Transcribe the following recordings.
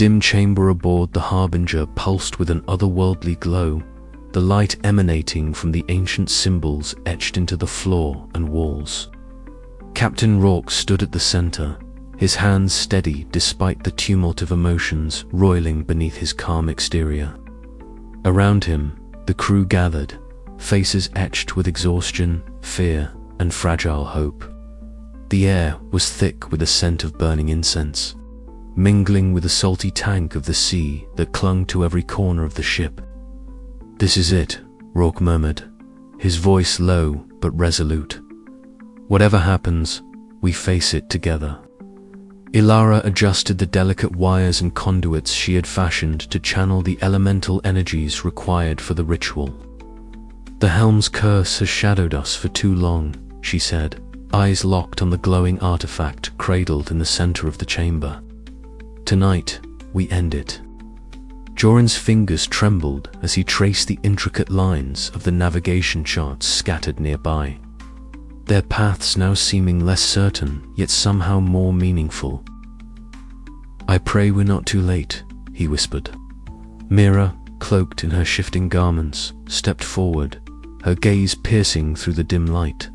dim chamber aboard the Harbinger pulsed with an otherworldly glow, the light emanating from the ancient symbols etched into the floor and walls. Captain Rourke stood at the center, his hands steady despite the tumult of emotions roiling beneath his calm exterior. Around him, the crew gathered, faces etched with exhaustion, fear, and fragile hope. The air was thick with the scent of burning incense, mingling with the salty tank of the sea that clung to every corner of the ship. "This is it," Rourke murmured, his voice low but resolute. "Whatever happens, we face it together." Ilara adjusted the delicate wires and conduits she had fashioned to channel the elemental energies required for the ritual. "The Helm's curse has shadowed us for too long," she said, eyes locked on the glowing artifact cradled in the center of the chamber. "Tonight, we end it." Jorin's fingers trembled as he traced the intricate lines of the navigation charts scattered nearby, their paths now seeming less certain, yet somehow more meaningful. "I pray we're not too late," he whispered. Mira, cloaked in her shifting garments, stepped forward, her gaze piercing through the dim light.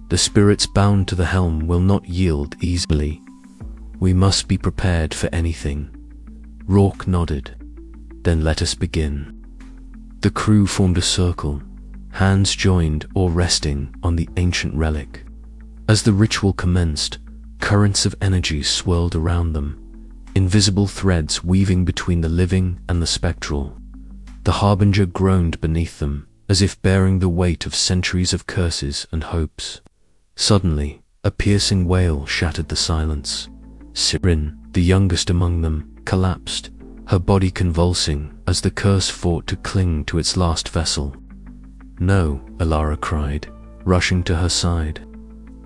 "The spirits bound to the Helm will not yield easily. We must be prepared for anything." Rourke nodded. "Then let us begin." The crew formed a circle, hands joined or resting on the ancient relic. As the ritual commenced, currents of energy swirled around them, invisible threads weaving between the living and the spectral. The Harbinger groaned beneath them, as if bearing the weight of centuries of curses and hopes. Suddenly, a piercing wail shattered the silence. Sirin, the youngest among them, collapsed, her body convulsing as the curse fought to cling to its last vessel. "No," Ilara cried, rushing to her side.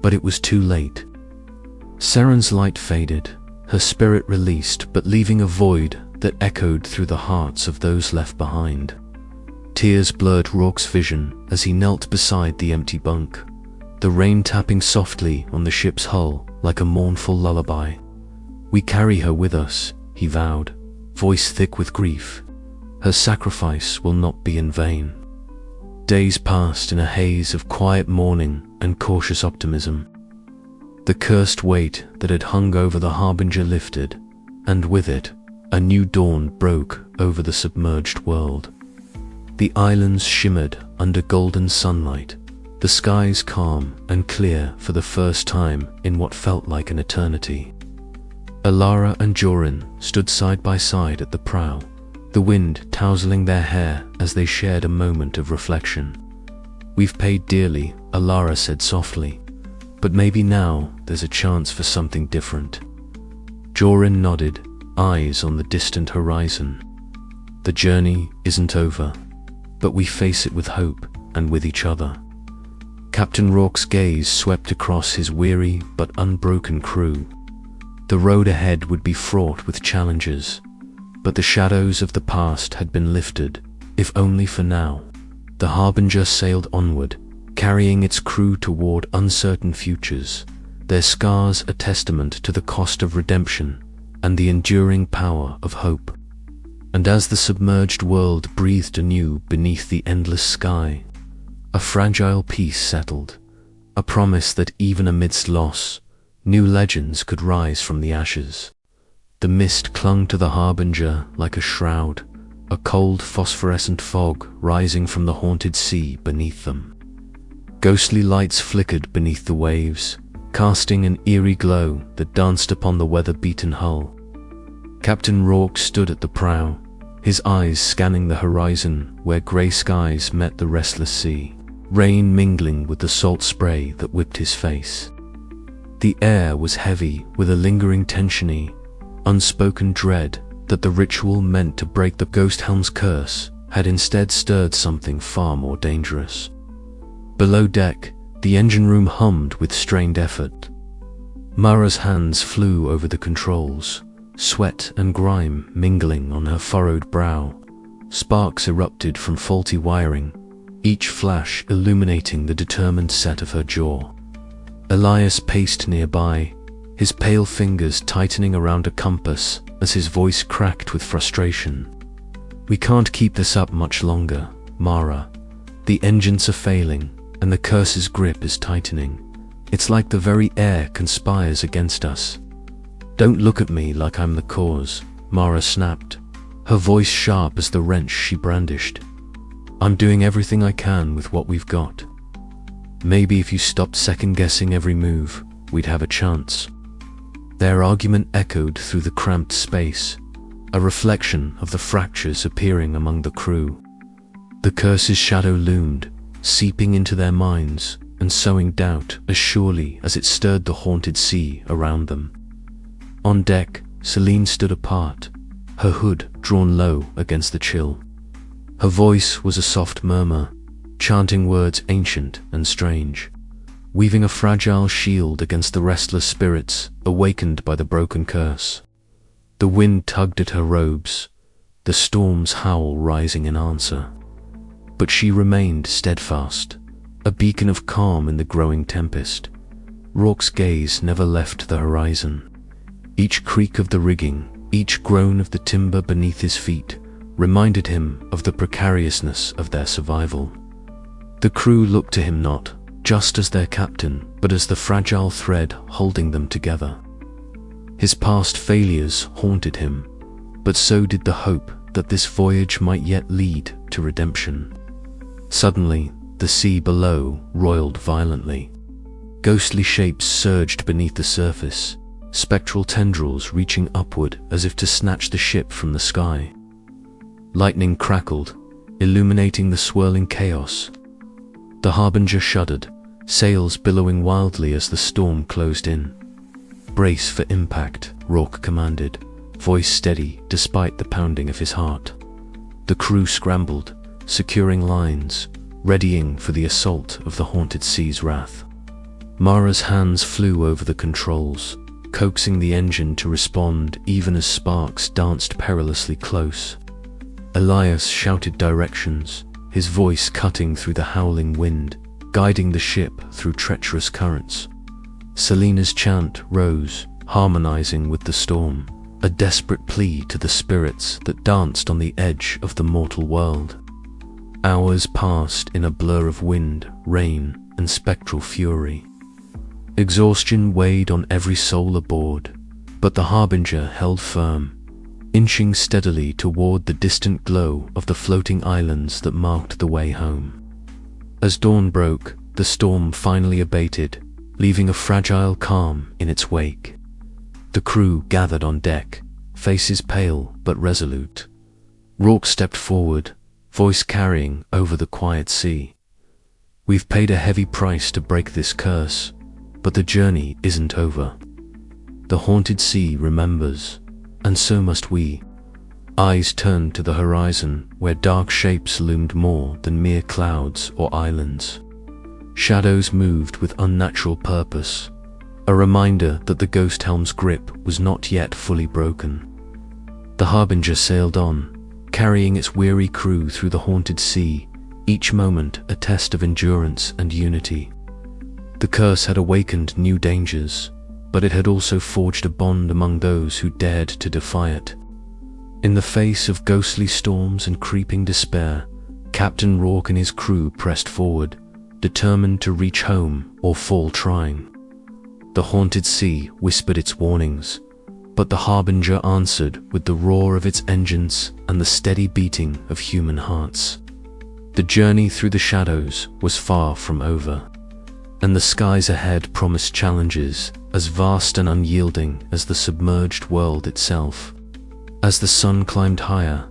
But it was too late. Seren's light faded, her spirit released but leaving a void that echoed through the hearts of those left behind. Tears blurred Rourke's vision as he knelt beside the empty bunk, the rain tapping softly on the ship's hull like a mournful lullaby. "We carry her with us," he vowed, voice thick with grief. "Her sacrifice will not be in vain." Days passed in a haze of quiet mourning and cautious optimism. The cursed weight that had hung over the Harbinger lifted, and with it, a new dawn broke over the submerged world. The islands shimmered under golden sunlight, the skies calm and clear for the first time in what felt like an eternity. Ilara and Jorin stood side by side at the prow, the wind tousling their hair as they shared a moment of reflection. "We've paid dearly," Ilara said softly, "but maybe now there's a chance for something different." Jorin nodded, eyes on the distant horizon. "The journey isn't over, but we face it with hope and with each other." Captain Rourke's gaze swept across his weary but unbroken crew. The road ahead would be fraught with challenges, but the shadows of the past had been lifted, if only for now. The Harbinger sailed onward, carrying its crew toward uncertain futures, their scars a testament to the cost of redemption and the enduring power of hope. And as the submerged world breathed anew beneath the endless sky, a fragile peace settled, a promise that even amidst loss, new legends could rise from the ashes. The mist clung to the Harbinger like a shroud, a cold phosphorescent fog rising from the haunted sea beneath them. Ghostly lights flickered beneath the waves, casting an eerie glow that danced upon the weather-beaten hull. Captain Rourke stood at the prow, his eyes scanning the horizon where grey skies met the restless sea, rain mingling with the salt spray that whipped his face. The air was heavy with a lingering tension, unspoken dread that the ritual meant to break the Ghost Helm's curse had instead stirred something far more dangerous. Below deck, the engine room hummed with strained effort. Mara's hands flew over the controls, sweat and grime mingling on her furrowed brow. Sparks erupted from faulty wiring, each flash illuminating the determined set of her jaw. Elias paced nearby, his pale fingers tightening around a compass as his voice cracked with frustration. "We can't keep this up much longer, Mara. The engines are failing, and the curse's grip is tightening. It's like the very air conspires against us." "Don't look at me like I'm the cause," Mara snapped, her voice sharp as the wrench she brandished. "I'm doing everything I can with what we've got. Maybe if you stopped second-guessing every move, we'd have a chance." Their argument echoed through the cramped space, a reflection of the fractures appearing among the crew. The curse's shadow loomed, seeping into their minds and sowing doubt as surely as it stirred the haunted sea around them. On deck, Celine stood apart, her hood drawn low against the chill. Her voice was a soft murmur, chanting words ancient and strange, weaving a fragile shield against the restless spirits awakened by the broken curse. The wind tugged at her robes, the storm's howl rising in answer. But she remained steadfast, a beacon of calm in the growing tempest. Rourke's gaze never left the horizon. Each creak of the rigging, each groan of the timber beneath his feet, reminded him of the precariousness of their survival. The crew looked to him not just as their captain, but as the fragile thread holding them together. His past failures haunted him, but so did the hope that this voyage might yet lead to redemption. Suddenly, the sea below roiled violently. Ghostly shapes surged beneath the surface, spectral tendrils reaching upward as if to snatch the ship from the sky. Lightning crackled, illuminating the swirling chaos. The Harbinger shuddered, sails billowing wildly as the storm closed in. "Brace for impact," Rourke commanded, voice steady despite the pounding of his heart. The crew scrambled, securing lines, readying for the assault of the haunted sea's wrath. Mara's hands flew over the controls, coaxing the engine to respond even as sparks danced perilously close. Elias shouted directions, his voice cutting through the howling wind, guiding the ship through treacherous currents. Selena's chant rose, harmonizing with the storm, a desperate plea to the spirits that danced on the edge of the mortal world. Hours passed in a blur of wind, rain, and spectral fury. Exhaustion weighed on every soul aboard, but the Harbinger held firm, inching steadily toward the distant glow of the floating islands that marked the way home. As dawn broke, the storm finally abated, leaving a fragile calm in its wake. The crew gathered on deck, faces pale but resolute. Rourke stepped forward, voice carrying over the quiet sea. "We've paid a heavy price to break this curse, but the journey isn't over. The haunted sea remembers, and so must we." Eyes turned to the horizon, where dark shapes loomed more than mere clouds or islands. Shadows moved with unnatural purpose, a reminder that the ghost Helm's grip was not yet fully broken. The Harbinger sailed on, carrying its weary crew through the haunted sea, each moment a test of endurance and unity. The curse had awakened new dangers, but it had also forged a bond among those who dared to defy it. In the face of ghostly storms and creeping despair, Captain Rourke and his crew pressed forward, determined to reach home or fall trying. The haunted sea whispered its warnings, but the Harbinger answered with the roar of its engines and the steady beating of human hearts. The journey through the shadows was far from over, and the skies ahead promised challenges as vast and unyielding as the submerged world itself. As the sun climbed higher,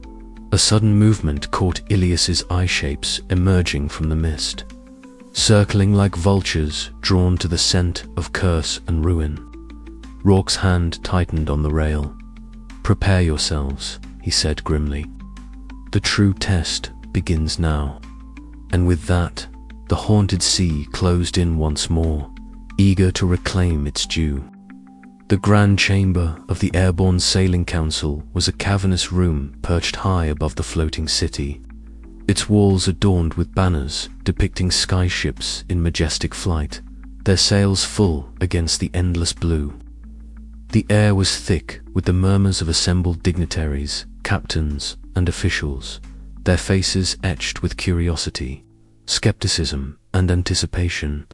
a sudden movement caught Ilias's eye shapes emerging from the mist, circling like vultures drawn to the scent of curse and ruin. Rourke's hand tightened on the rail. "Prepare yourselves," he said grimly. "The true test begins now." And with that, the haunted sea closed in once more, eager to reclaim its due. The grand chamber of the Airborne Sailing Council was a cavernous room perched high above the floating city, its walls adorned with banners depicting skyships in majestic flight, their sails full against the endless blue. The air was thick with the murmurs of assembled dignitaries, captains, and officials, their faces etched with curiosity, skepticism, and anticipation.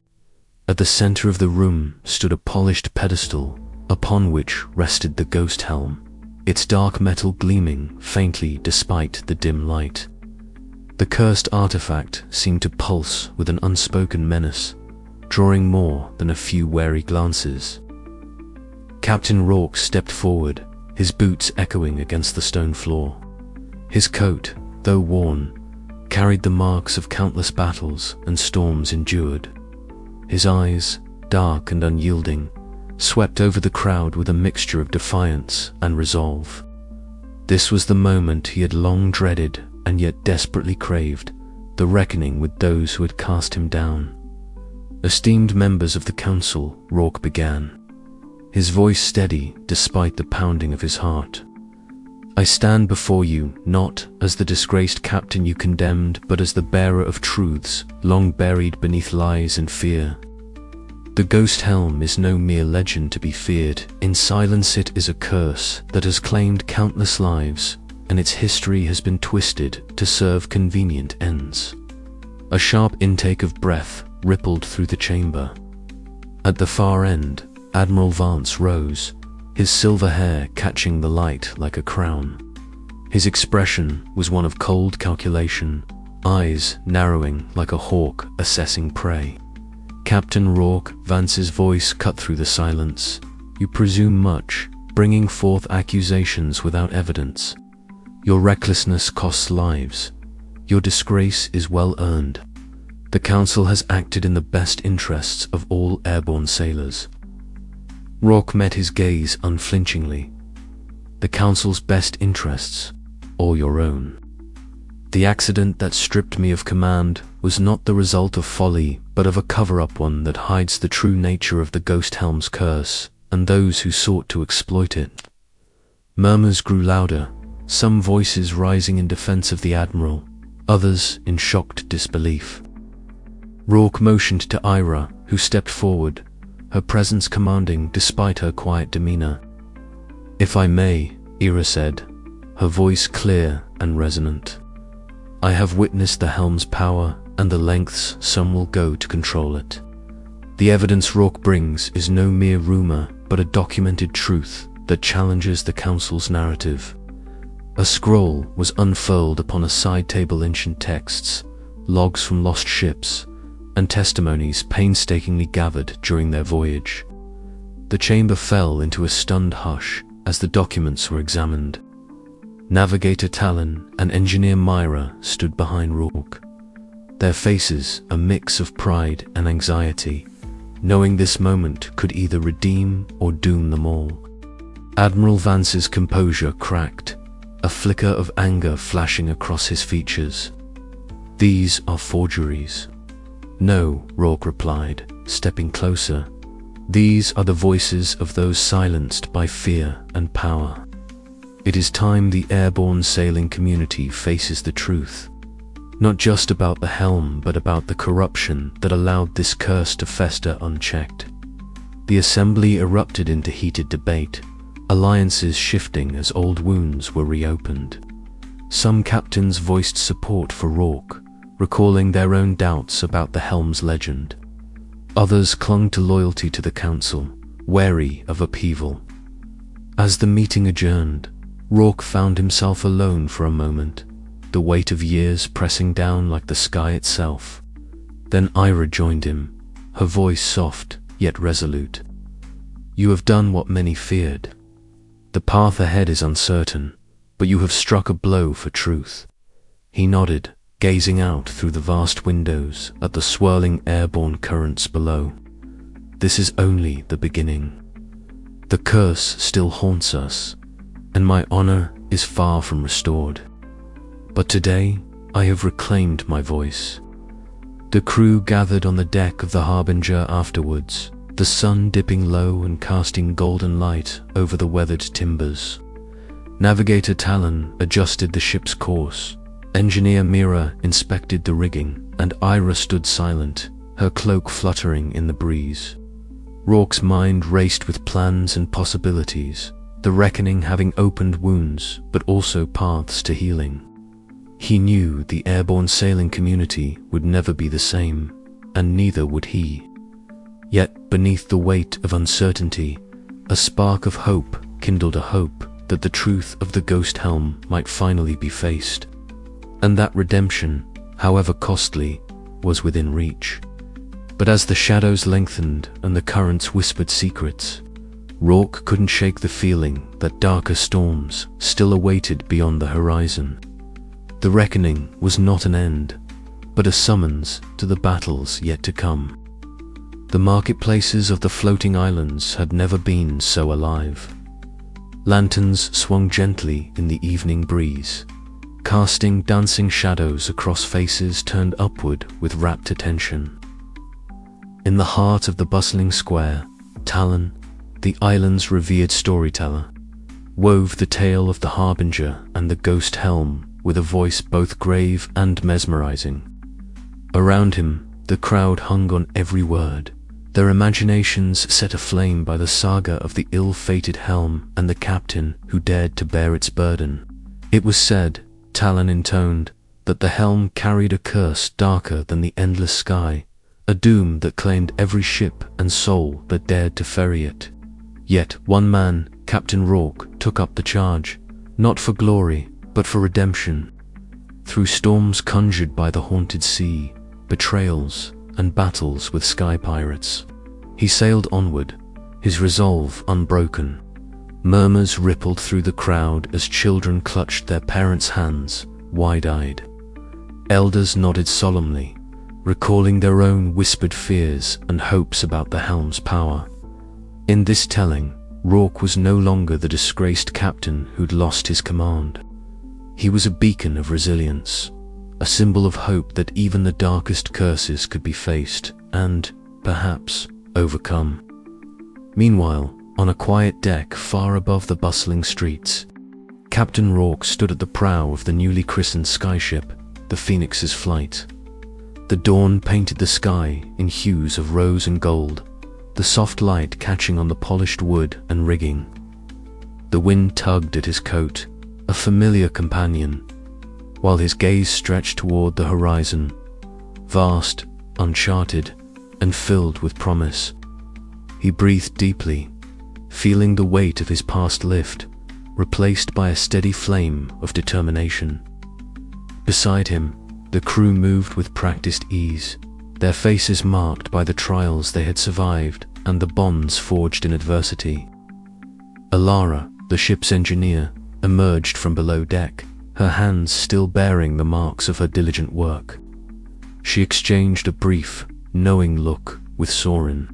At the center of the room stood a polished pedestal, upon which rested the ghost helm, its dark metal gleaming faintly despite the dim light. The cursed artifact seemed to pulse with an unspoken menace, drawing more than a few wary glances. Captain Rourke stepped forward, his boots echoing against the stone floor. His coat, though worn, carried the marks of countless battles and storms endured. His eyes, dark and unyielding, swept over the crowd with a mixture of defiance and resolve. This was the moment he had long dreaded and yet desperately craved, the reckoning with those who had cast him down. "Esteemed members of the council," Rourke began, his voice steady despite the pounding of his heart. "I stand before you not as the disgraced captain you condemned, but as the bearer of truths long buried beneath lies and fear. The ghost helm is no mere legend to be feared. In silence it is a curse that has claimed countless lives, and its history has been twisted to serve convenient ends." A sharp intake of breath rippled through the chamber. At the far end, Admiral Vance rose, his silver hair catching the light like a crown. His expression was one of cold calculation, eyes narrowing like a hawk assessing prey. "Captain Rourke," Vance's voice cut through the silence, "you presume much, bringing forth accusations without evidence. Your recklessness costs lives. Your disgrace is well earned. The Council has acted in the best interests of all airborne sailors." Rourke met his gaze unflinchingly. "The Council's best interests, or your own? The accident that stripped me of command was not the result of folly, but of a cover-up, one that hides the true nature of the Ghost Helm's curse and those who sought to exploit it." Murmurs grew louder, some voices rising in defense of the Admiral, others in shocked disbelief. Rourke motioned to Ira, who stepped forward, her presence commanding despite her quiet demeanor. "If I may," Ira said, her voice clear and resonant, "I have witnessed the helm's power and the lengths some will go to control it. The evidence Rourke brings is no mere rumor, but a documented truth that challenges the Council's narrative." A scroll was unfurled upon a side table, ancient texts, logs from lost ships, and testimonies painstakingly gathered during their voyage. The chamber fell into a stunned hush as the documents were examined. Navigator Talon and Engineer Myra stood behind Rourke, their faces a mix of pride and anxiety, knowing this moment could either redeem or doom them all. Admiral Vance's composure cracked, a flicker of anger flashing across his features. "These are forgeries." "No," Rourke replied, stepping closer. "These are the voices of those silenced by fear and power. It is time the airborne sailing community faces the truth, not just about the helm, but about the corruption that allowed this curse to fester unchecked." The assembly erupted into heated debate, alliances shifting as old wounds were reopened. Some captains voiced support for Rourke, recalling their own doubts about the helm's legend. Others clung to loyalty to the Council, wary of upheaval. As the meeting adjourned, Rourke found himself alone for a moment, the weight of years pressing down like the sky itself. Then Ira joined him, her voice soft yet resolute. "You have done what many feared. The path ahead is uncertain, but you have struck a blow for truth." He nodded, gazing out through the vast windows at the swirling airborne currents below. "This is only the beginning. The curse still haunts us, and my honor is far from restored. But today, I have reclaimed my voice." The crew gathered on the deck of the Harbinger afterwards, the sun dipping low and casting golden light over the weathered timbers. Navigator Talon adjusted the ship's course, Engineer Mira inspected the rigging, and Ira stood silent, her cloak fluttering in the breeze. Rourke's mind raced with plans and possibilities, the reckoning having opened wounds, but also paths to healing. He knew the airborne sailing community would never be the same, and neither would he. Yet, beneath the weight of uncertainty, a spark of hope kindled, a hope that the truth of the ghost helm might finally be faced, and that redemption, however costly, was within reach. But as the shadows lengthened and the currents whispered secrets, Rourke couldn't shake the feeling that darker storms still awaited beyond the horizon. The reckoning was not an end, but a summons to the battles yet to come. The marketplaces of the floating islands had never been so alive. Lanterns swung gently in the evening breeze, casting dancing shadows across faces turned upward with rapt attention. In the heart of the bustling square, Talon, the island's revered storyteller, wove the tale of the Harbinger and the ghost helm with a voice both grave and mesmerizing. Around him, the crowd hung on every word, their imaginations set aflame by the saga of the ill-fated helm and the captain who dared to bear its burden. It was said, Talon intoned, that the helm carried a curse darker than the endless sky, a doom that claimed every ship and soul that dared to ferry it. Yet one man, Captain Rourke, took up the charge, not for glory, but for redemption. Through storms conjured by the haunted sea, betrayals, and battles with sky pirates, he sailed onward, his resolve unbroken. Murmurs rippled through the crowd as children clutched their parents' hands, wide-eyed. Elders nodded solemnly, recalling their own whispered fears and hopes about the helm's power. In this telling, Rourke was no longer the disgraced captain who'd lost his command. He was a beacon of resilience, a symbol of hope that even the darkest curses could be faced and, perhaps, overcome. Meanwhile, on a quiet deck far above the bustling streets, Captain Rourke stood at the prow of the newly christened skyship, the Phoenix's Flight. The dawn painted the sky in hues of rose and gold, the soft light catching on the polished wood and rigging. The wind tugged at his coat, a familiar companion, while his gaze stretched toward the horizon, vast, uncharted, and filled with promise. He breathed deeply, feeling the weight of his past lift, replaced by a steady flame of determination. Beside him, the crew moved with practiced ease, their faces marked by the trials they had survived and the bonds forged in adversity. Alara, the ship's engineer, emerged from below deck, her hands still bearing the marks of her diligent work. She exchanged a brief, knowing look with Sorin,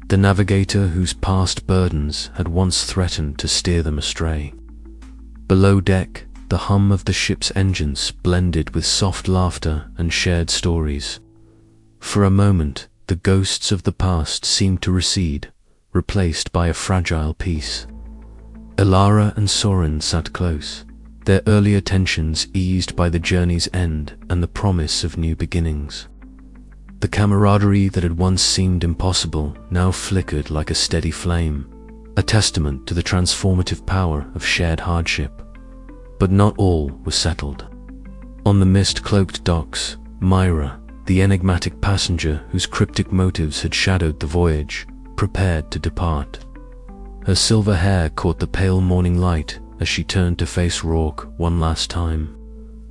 the navigator whose past burdens had once threatened to steer them astray. Below deck, the hum of the ship's engines blended with soft laughter and shared stories. For a moment, the ghosts of the past seemed to recede, replaced by a fragile peace. Alara and Sorin sat close, their earlier tensions eased by the journey's end and the promise of new beginnings. The camaraderie that had once seemed impossible now flickered like a steady flame, a testament to the transformative power of shared hardship. But not all was settled. On the mist-cloaked docks, Myra, the enigmatic passenger whose cryptic motives had shadowed the voyage, prepared to depart. Her silver hair caught the pale morning light as she turned to face Rourke one last time.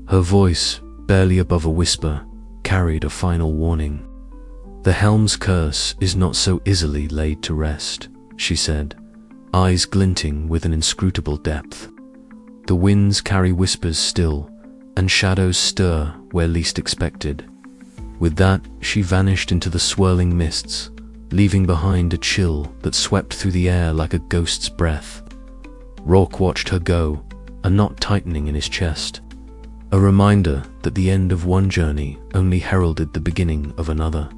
Her voice, barely above a whisper, carried a final warning. "The helm's curse is not so easily laid to rest," she said, eyes glinting with an inscrutable depth. "The winds carry whispers still, and shadows stir where least expected." With that, she vanished into the swirling mists, leaving behind a chill that swept through the air like a ghost's breath. Rourke watched her go, a knot tightening in his chest, a reminder that the end of one journey only heralded the beginning of another.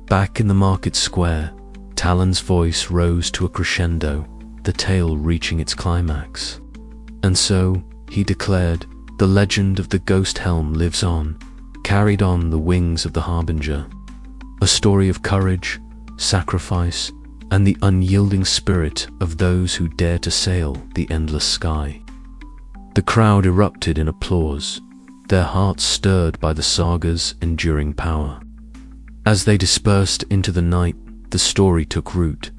Back in the market square, Talon's voice rose to a crescendo, the tale reaching its climax. "And so," he declared, "the legend of the ghost helm lives on, carried on the wings of the Harbinger. A story of courage, sacrifice, and the unyielding spirit of those who dare to sail the endless sky. The crowd erupted in applause, their hearts stirred by the saga's enduring power. As they dispersed into the night, the story took root,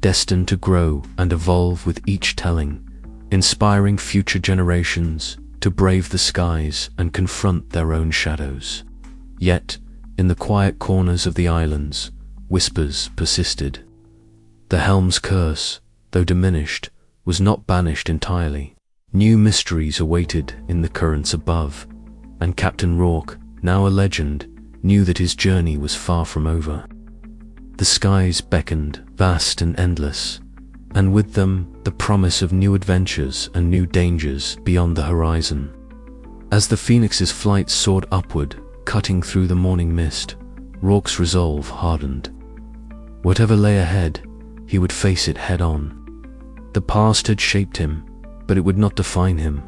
destined to grow and evolve with each telling, inspiring future generations to brave the skies and confront their own shadows. Yet, in the quiet corners of the islands, whispers persisted. The Helm's curse, though diminished, was not banished entirely. New mysteries awaited in the currents above, and Captain Rourke, now a legend, knew that his journey was far from over. The skies beckoned, vast and endless, and with them the promise of new adventures and new dangers beyond the horizon. As the Phoenix's flight soared upward, cutting through the morning mist, Rourke's resolve hardened. Whatever lay ahead, he would face it head-on. The past had shaped him, but it would not define him.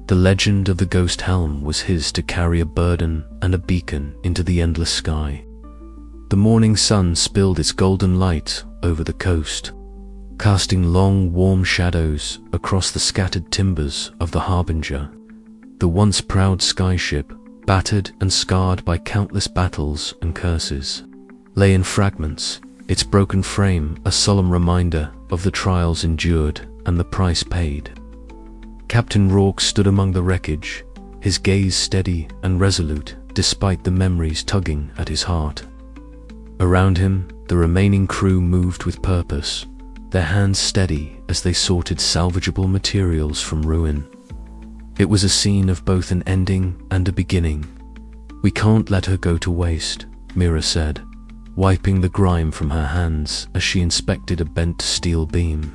The legend of the ghost Helm was his to carry a burden and a beacon into the endless sky. The morning sun spilled its golden light over the coast, casting long, warm shadows across the scattered timbers of the Harbinger. The once proud skyship, battered and scarred by countless battles and curses, lay in fragments, its broken frame a solemn reminder of the trials endured and the price paid. Captain Rourke stood among the wreckage, his gaze steady and resolute despite the memories tugging at his heart. Around him, the remaining crew moved with purpose, their hands steady as they sorted salvageable materials from ruin. It was a scene of both an ending and a beginning. "We can't let her go to waste," Mira said, wiping the grime from her hands as she inspected a bent steel beam.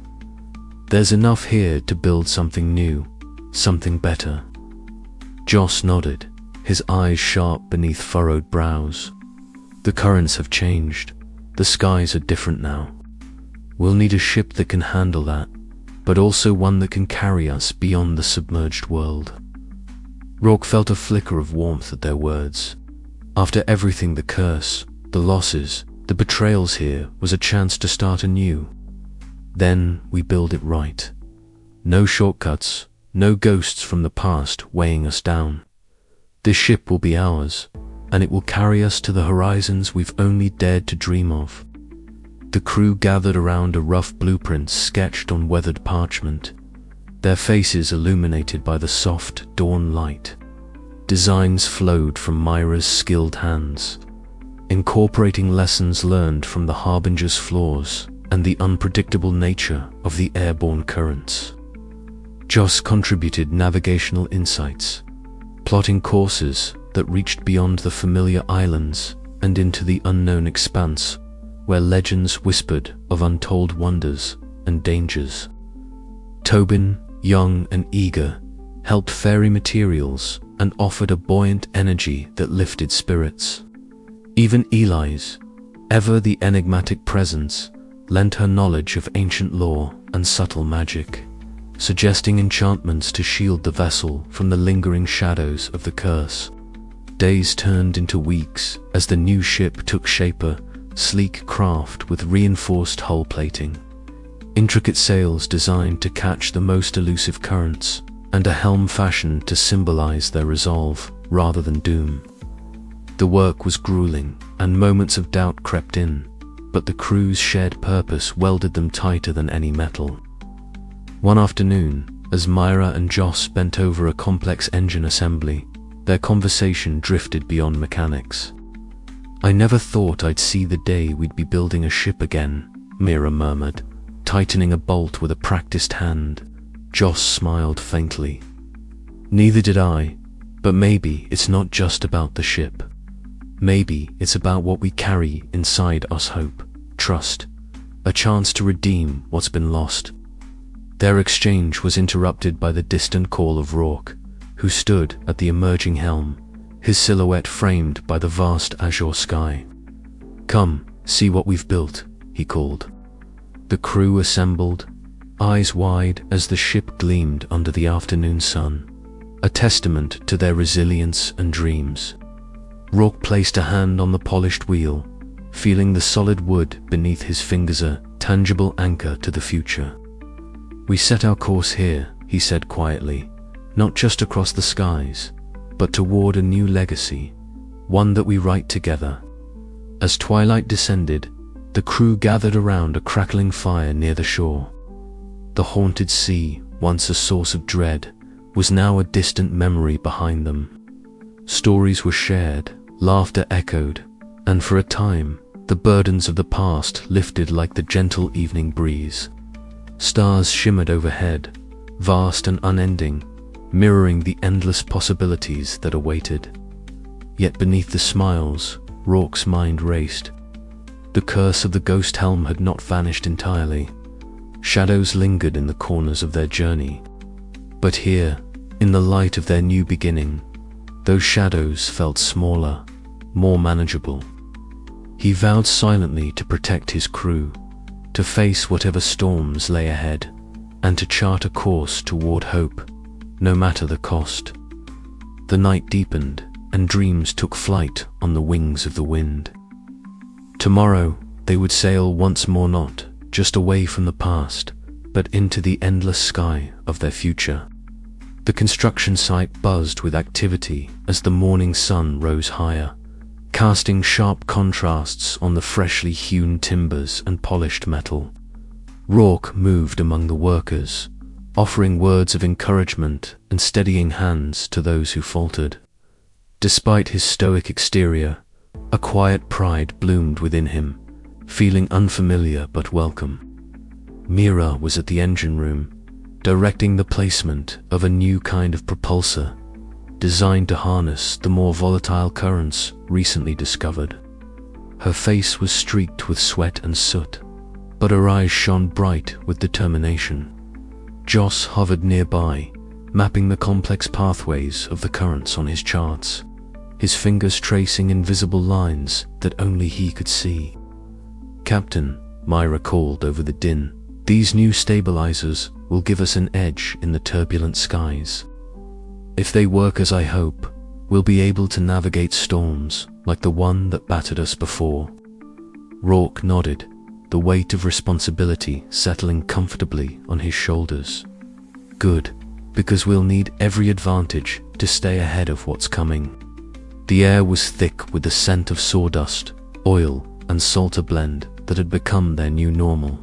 "There's enough here to build something new, something better." Joss nodded, his eyes sharp beneath furrowed brows. "The currents have changed. The skies are different now. We'll need a ship that can handle that, but also one that can carry us beyond the submerged world." Rourke felt a flicker of warmth at their words. After everything, the curse, the losses, the betrayals, here was a chance to start anew. "Then we build it right. No shortcuts, no ghosts from the past weighing us down. This ship will be ours, and it will carry us to the horizons we've only dared to dream of." The crew gathered around a rough blueprint sketched on weathered parchment, their faces illuminated by the soft dawn light. Designs flowed from Myra's skilled hands, incorporating lessons learned from the Harbinger's flaws and the unpredictable nature of the airborne currents. Joss contributed navigational insights, plotting courses that reached beyond the familiar islands and into the unknown expanse, where legends whispered of untold wonders and dangers. Tobin, young and eager, helped ferry materials and offered a buoyant energy that lifted spirits. Even Eli's, ever the enigmatic presence, lent her knowledge of ancient lore and subtle magic, suggesting enchantments to shield the vessel from the lingering shadows of the curse. Days turned into weeks as the new ship took shape, a sleek craft with reinforced hull plating, intricate sails designed to catch the most elusive currents, and a helm fashioned to symbolize their resolve rather than doom. The work was grueling, and moments of doubt crept in, but the crew's shared purpose welded them tighter than any metal. One afternoon, as Myra and Joss bent over a complex engine assembly, their conversation drifted beyond mechanics. "I never thought I'd see the day we'd be building a ship again," Myra murmured, tightening a bolt with a practiced hand. Joss smiled faintly. "Neither did I, but maybe it's not just about the ship. Maybe it's about what we carry inside us: hope, trust, a chance to redeem what's been lost." Their exchange was interrupted by the distant call of Rourke, who stood at the emerging helm, his silhouette framed by the vast azure sky. "Come, see what we've built," he called. The crew assembled, eyes wide as the ship gleamed under the afternoon sun, a testament to their resilience and dreams. Rourke placed a hand on the polished wheel, feeling the solid wood beneath his fingers, a tangible anchor to the future. "We set our course here," he said quietly, "not just across the skies, but toward a new legacy, one that we write together." As twilight descended, the crew gathered around a crackling fire near the shore. The haunted sea, once a source of dread, was now a distant memory behind them. Stories were shared, laughter echoed, and for a time, the burdens of the past lifted like the gentle evening breeze. Stars shimmered overhead, vast and unending, mirroring the endless possibilities that awaited. Yet beneath the smiles, Rourke's mind raced. The curse of the ghost Helm had not vanished entirely. Shadows lingered in the corners of their journey. But here, in the light of their new beginning, those shadows felt smaller, more manageable. He vowed silently to protect his crew, to face whatever storms lay ahead, and to chart a course toward hope, no matter the cost. The night deepened, and dreams took flight on the wings of the wind. Tomorrow, they would sail once more, not just away from the past, but into the endless sky of their future. The construction site buzzed with activity as the morning sun rose higher, casting sharp contrasts on the freshly hewn timbers and polished metal. Rourke moved among the workers, offering words of encouragement and steadying hands to those who faltered. Despite his stoic exterior, a quiet pride bloomed within him, feeling unfamiliar but welcome. Mira was at the engine room, directing the placement of a new kind of propulsor, designed to harness the more volatile currents recently discovered. Her face was streaked with sweat and soot, but her eyes shone bright with determination. Joss hovered nearby, mapping the complex pathways of the currents on his charts, his fingers tracing invisible lines that only he could see. "Captain," Myra called over the din, "these new stabilizers will give us an edge in the turbulent skies. If they work as I hope, we'll be able to navigate storms like the one that battered us before." Rourke nodded, the weight of responsibility settling comfortably on his shoulders. "Good, because we'll need every advantage to stay ahead of what's coming." The air was thick with the scent of sawdust, oil, and salt blend that had become their new normal.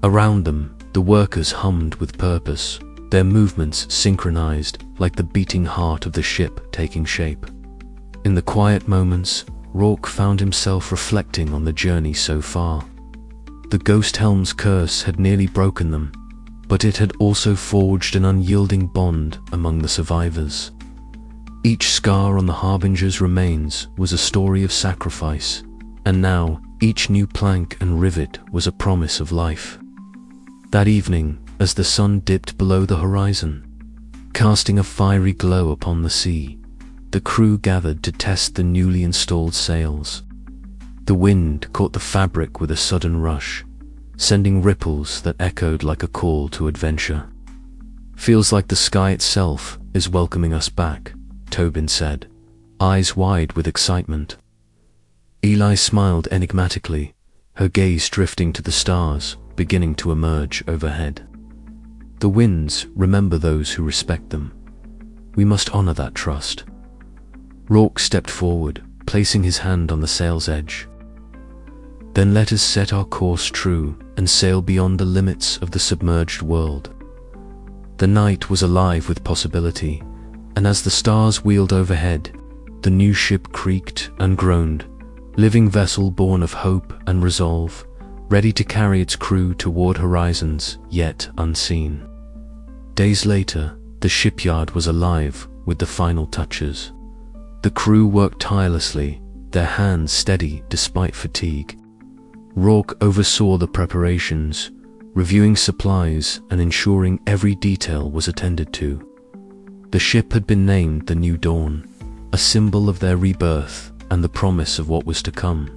Around them, the workers hummed with purpose, their movements synchronized like the beating heart of the ship taking shape. In the quiet moments, Rourke found himself reflecting on the journey so far. The ghost Helm's curse had nearly broken them, but it had also forged an unyielding bond among the survivors. Each scar on the Harbinger's remains was a story of sacrifice, and now each new plank and rivet was a promise of life. That evening, as the sun dipped below the horizon, casting a fiery glow upon the sea, the crew gathered to test the newly installed sails. The wind caught the fabric with a sudden rush, sending ripples that echoed like a call to adventure. "Feels like the sky itself is welcoming us back," Tobin said, eyes wide with excitement. Eli smiled enigmatically, her gaze drifting to the stars beginning to emerge overhead. "The winds remember those who respect them. We must honor that trust." Rourke stepped forward, placing his hand on the sail's edge. "Then let us set our course true and sail beyond the limits of the submerged world." The night was alive with possibility, and as the stars wheeled overhead, the new ship creaked and groaned, living vessel born of hope and resolve, ready to carry its crew toward horizons yet unseen. Days later, the shipyard was alive with the final touches. The crew worked tirelessly, their hands steady despite fatigue. Rourke oversaw the preparations, reviewing supplies and ensuring every detail was attended to. The ship had been named the New Dawn, a symbol of their rebirth and the promise of what was to come.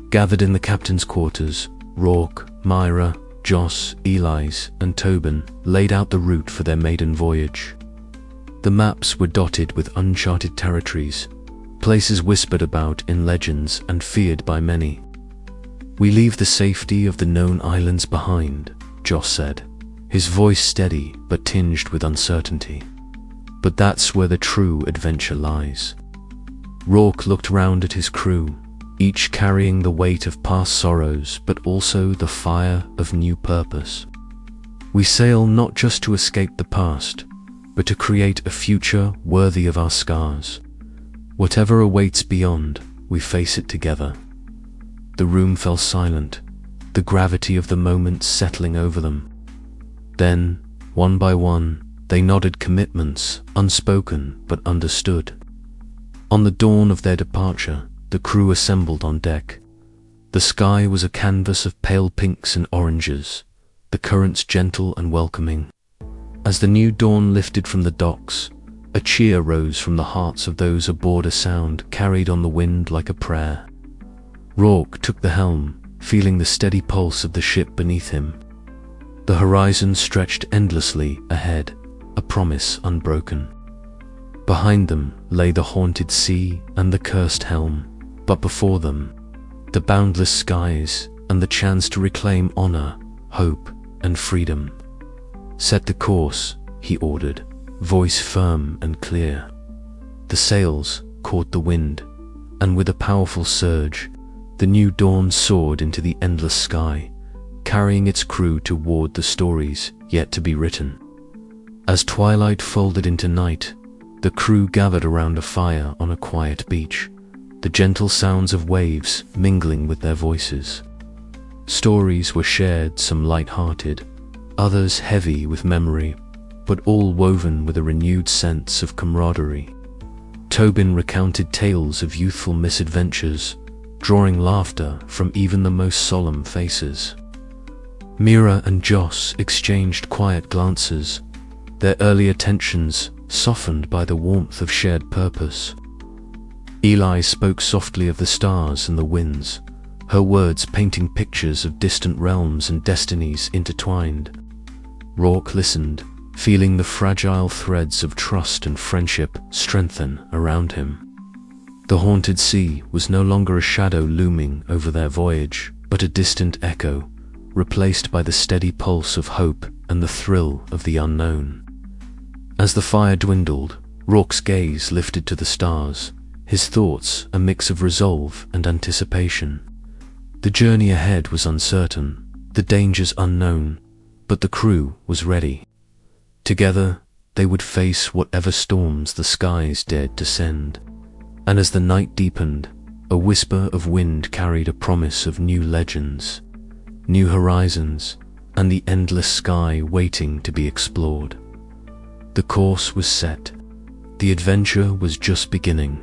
Gathered in the captain's quarters, Rourke, Myra, Joss, Eli's, and Tobin laid out the route for their maiden voyage. The maps were dotted with uncharted territories, places whispered about in legends and feared by many. "We leave the safety of the known islands behind," Joss said, his voice steady but tinged with uncertainty. "But that's where the true adventure lies." Rourke looked round at his crew, each carrying the weight of past sorrows but also the fire of new purpose. "We sail not just to escape the past, but to create a future worthy of our scars. Whatever awaits beyond, we face it together." The room fell silent, the gravity of the moment settling over them. Then, one by one, they nodded commitments, unspoken but understood. On the dawn of their departure, the crew assembled on deck. The sky was a canvas of pale pinks and oranges, the currents gentle and welcoming. As the new dawn lifted from the docks, a cheer rose from the hearts of those aboard, a sound carried on the wind like a prayer. Rourke took the helm, feeling the steady pulse of the ship beneath him. The horizon stretched endlessly ahead, a promise unbroken. Behind them lay the haunted sea and the cursed Helm, but before them, the boundless skies and the chance to reclaim honor, hope, and freedom. "Set the course," he ordered, voice firm and clear. The sails caught the wind, and with a powerful surge, the new dawn soared into the endless sky, carrying its crew toward the stories yet to be written. As twilight folded into night, the crew gathered around a fire on a quiet beach, the gentle sounds of waves mingling with their voices. Stories were shared, some light-hearted, others heavy with memory, but all woven with a renewed sense of camaraderie. Tobin recounted tales of youthful misadventures, drawing laughter from even the most solemn faces. Mira and Joss exchanged quiet glances, their earlier tensions softened by the warmth of shared purpose. Eli spoke softly of the stars and the winds, her words painting pictures of distant realms and destinies intertwined. Rourke listened, feeling the fragile threads of trust and friendship strengthen around him. The haunted sea was no longer a shadow looming over their voyage, but a distant echo, replaced by the steady pulse of hope and the thrill of the unknown. As the fire dwindled, Rourke's gaze lifted to the stars, his thoughts a mix of resolve and anticipation. The journey ahead was uncertain, the dangers unknown, but the crew was ready. Together, they would face whatever storms the skies dared to send. And as the night deepened, a whisper of wind carried a promise of new legends, new horizons, and the endless sky waiting to be explored. The course was set. The adventure was just beginning.